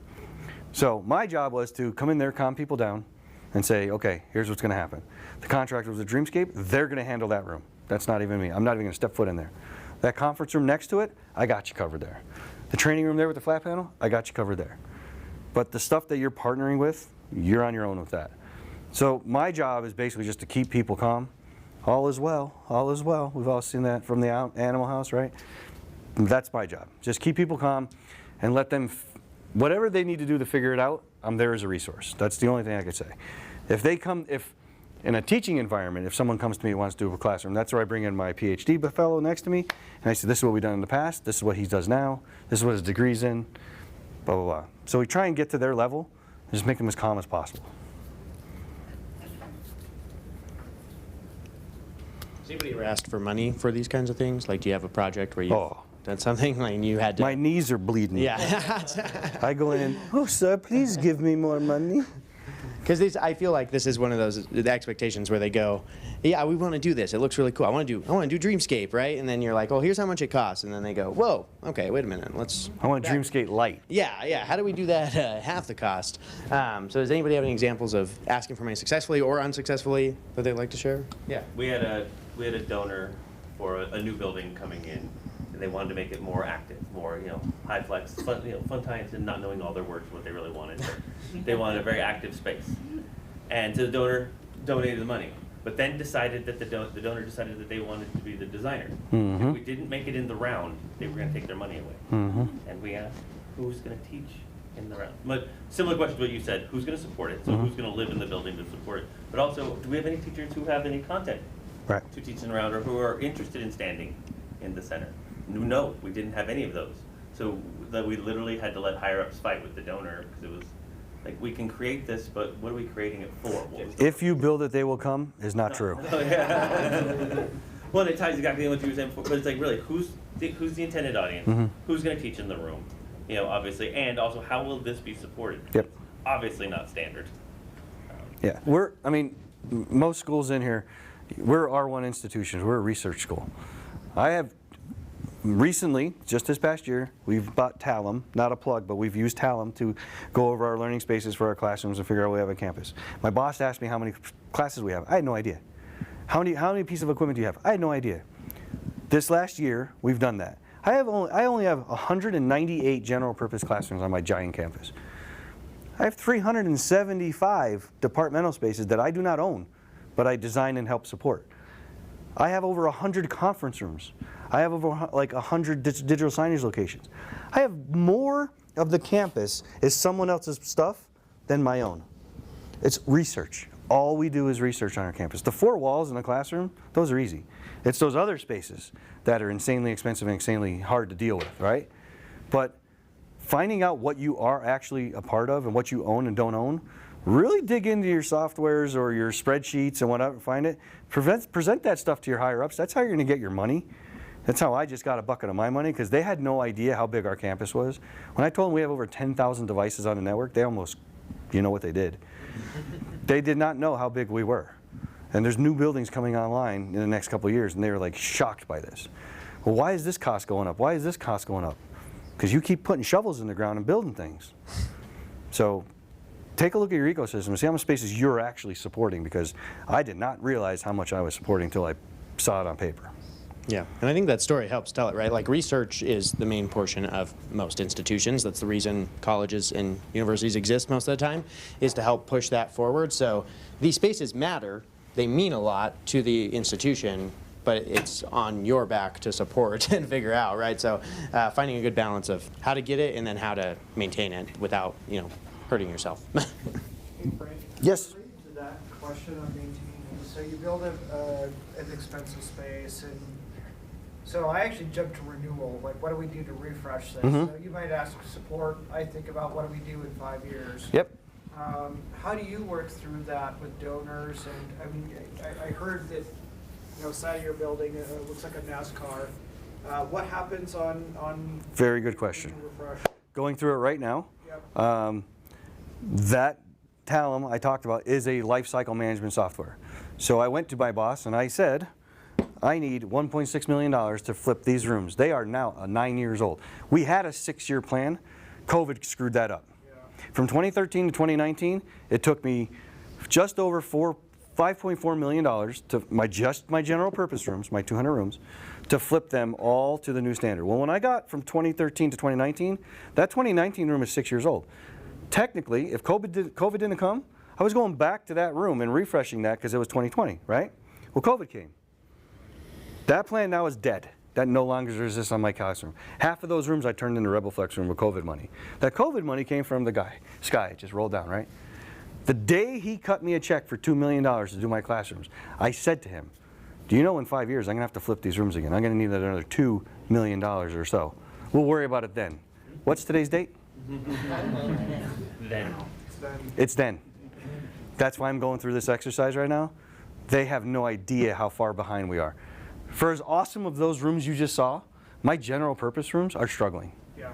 So my job was to come in there, calm people down, and say, okay, here's what's going to happen. The contractor was a Dreamscape. They're going to handle that room. That's not even me. I'm not even going to step foot in there. That conference room next to it, I got you covered there. The training room there with the flat panel, I got you covered there. But the stuff that you're partnering with, you're on your own with that. So my job is basically just to keep people calm. All is well, all is well. We've all seen that from the Animal House, right? That's my job. Just keep people calm and let them, whatever they need to do to figure it out, I'm there as a resource. That's the only thing I could say. If they come, in a teaching environment, if someone comes to me and wants to do a classroom, that's where I bring in my PhD fellow next to me, and I say, this is what we've done in the past, this is what he does now, this is what his degree's in, blah, blah, blah. So we try and get to their level and just make them as calm as possible. Has anybody ever asked for money for these kinds of things? Like, do you have a project where you've done something like you had to? My knees are bleeding. Yeah. I go in, oh, sir, please give me more money. Because I feel like this is one of those expectations where they go, yeah, we want to do this. It looks really cool. I want to do Dreamscape, right? And then you're like, oh, here's how much it costs. And then they go, whoa, okay, wait a minute. I want Dreamscape Lite. Yeah. How do we do that half the cost? So does anybody have any examples of asking for money successfully or unsuccessfully that they'd like to share? Yeah, we had a donor for a new building coming in, and they wanted to make it more active, more high flex, fun times, and not knowing all their words what they really wanted. They wanted a very active space, and so the donor donated the money, but then decided that the donor decided that they wanted to be the designer. If we didn't make it in the round, they were going to take their money away. And we asked, who's going to teach in the round? But similar question to what you said, who's going to support it? So who's going to live in the building to support it? But also, do we have any teachers who have any content to teach in the round, or who are interested in standing in the center? No, we didn't have any of those. So that we literally had to let higher ups fight with the donor, because it was like, we can create this, but what are we creating it for? If you build it, they will come is not true. Oh, yeah. Well, it ties exactly in what you were saying before, but it's like, really, who's the intended audience? Who's going to teach in the room? Obviously, and also, how will this be supported? Yep. Obviously not standard. Yeah, most schools in here, we're R1 institutions. We're a research school. I have recently, just this past year, we've bought Talum, not a plug, but we've used Talum to go over our learning spaces for our classrooms and figure out what we have on campus. My boss asked me how many classes we have. I had no idea. How many pieces of equipment do you have? I had no idea. This last year, we've done that. I only have 198 general purpose classrooms on my giant campus. I have 375 departmental spaces that I do not own, but I design and help support. I have over 100 conference rooms. I have over like 100 digital signage locations. I have more of the campus is someone else's stuff than my own. It's research. All we do is research on our campus. The 4 walls in a classroom, those are easy. It's those other spaces that are insanely expensive and insanely hard to deal with, right? But finding out what you are actually a part of and what you own and don't own, really dig into your softwares or your spreadsheets and whatever, find it. Present that stuff to your higher ups. That's how you're gonna get your money. That's how I just got a bucket of my money, because they had no idea how big our campus was. When I told them we have over 10,000 devices on the network, they almost, you know what they did. They did not know how big we were. And there's new buildings coming online in the next couple of years, and they were like shocked by this. Well, why is this cost going up? Why is this cost going up? Because you keep putting shovels in the ground and building things. So take a look at your ecosystem and see how much spaces you're actually supporting, because I did not realize how much I was supporting until I saw it on paper. Yeah, and I think that story helps tell it, right? Like, research is the main portion of most institutions. That's the reason colleges and universities exist most of the time, is to help push that forward. So these spaces matter. They mean a lot to the institution, but it's on your back to support and figure out, right? So finding a good balance of how to get it and then how to maintain it without, you know, hurting yourself. Hey, Frank. Yes. Related to that question on maintaining, so you build an expensive space, and so I actually jumped to renewal. Like, what do we do to refresh this? Mhm. So you might ask support. I think about what do we do in 5 years. Yep. How do you work through that with donors? And I mean, I heard that, you know, side of your building looks like a NASCAR. What happens on Very good question. refresh? Going through it right now. Yep. That Talum I talked about is a life cycle management software. So I went to my boss and I said, I need $1.6 million to flip these rooms. They are now 9 years old. We had a 6-year plan. COVID screwed that up. From 2013 to 2019, it took me just over $5.4 million to my general purpose rooms, my 200 rooms, to flip them all to the new standard. Well, when I got from 2013 to 2019, that 2019 room is 6 years old. Technically, if COVID didn't come, I was going back to that room and refreshing that because it was 2020, right? Well, COVID came. That plan now is dead. That no longer exists on my classroom. Half of those rooms I turned into Rebel Flex room with COVID money. That COVID money came from the guy. Sky, it just rolled down, right? The day he cut me a check for $2 million to do my classrooms, I said to him, do you know in 5 years I'm gonna have to flip these rooms again? I'm gonna need another $2 million or so. We'll worry about it then. What's today's date? Then. It's then. That's why I'm going through this exercise right now. They have no idea how far behind we are. For as awesome of those rooms you just saw, my general purpose rooms are struggling. Yeah.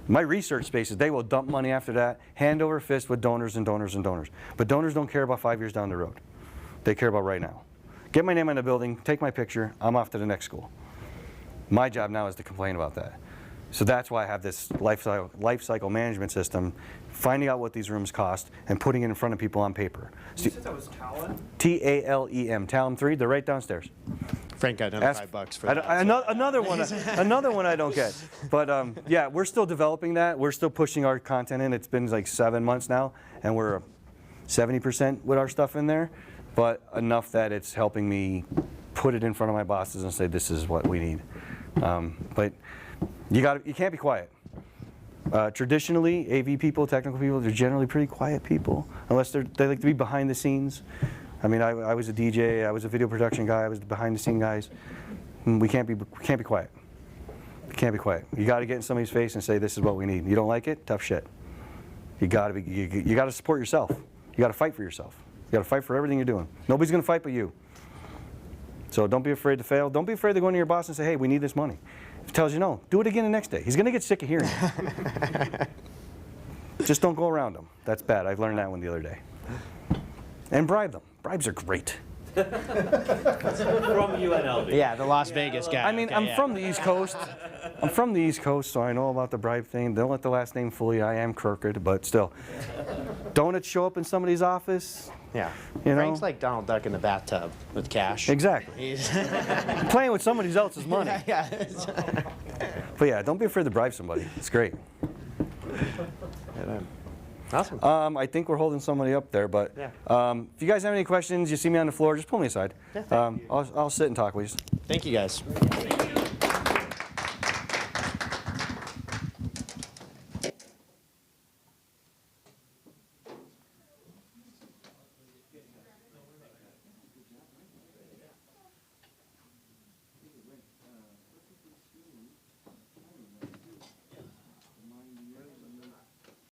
My research spaces, they will dump money after that, hand over fist with donors and donors and donors. But donors don't care about 5 years down the road. They care about right now. Get my name on the building, take my picture, I'm off to the next school. My job now is to complain about that. So that's why I have this life cycle management system, finding out what these rooms cost and putting it in front of people on paper. You said that was Talon? T-A-L-E-M, Talum 3, they're right downstairs. Frank got another $5 for that. Another one I don't get. But yeah, we're still developing that. We're still pushing our content in. It's been like 7 months now, and we're 70% with our stuff in there, but enough that it's helping me put it in front of my bosses and say this is what we need. But you can't be quiet. Traditionally, AV people, technical people, they're generally pretty quiet people, unless they like to be behind the scenes. I mean, I was a DJ, I was a video production guy, I was the behind the scene guys. We can't be quiet. We can't be quiet. You got to get in somebody's face and say, this is what we need. You don't like it? Tough shit. You got to support yourself. You got to fight for yourself. You got to fight for everything you're doing. Nobody's going to fight but you. So don't be afraid to fail. Don't be afraid to go into your boss and say, hey, we need this money. If he tells you no, do it again the next day. He's going to get sick of hearing it. Just don't go around him. That's bad. I've learned that one the other day. And bribe them. Bribes are great. From UNLV. Yeah, the Las Vegas guy. I mean, Okay, I'm yeah. from the East Coast. I'm from the East Coast, so I know about the bribe thing. Don't let the last name fool you. I am crooked, but still. Donuts show up in somebody's office. Yeah. You know? Frank's like Donald Duck in the bathtub with cash. Exactly. He's Playing with somebody else's money. yeah. But yeah, don't be afraid to bribe somebody. It's great. Awesome. I think we're holding somebody up there, but Yeah. if you guys have any questions, you see me on the floor, just pull me aside. Yeah, thank I'll sit and talk with you. Thank you guys.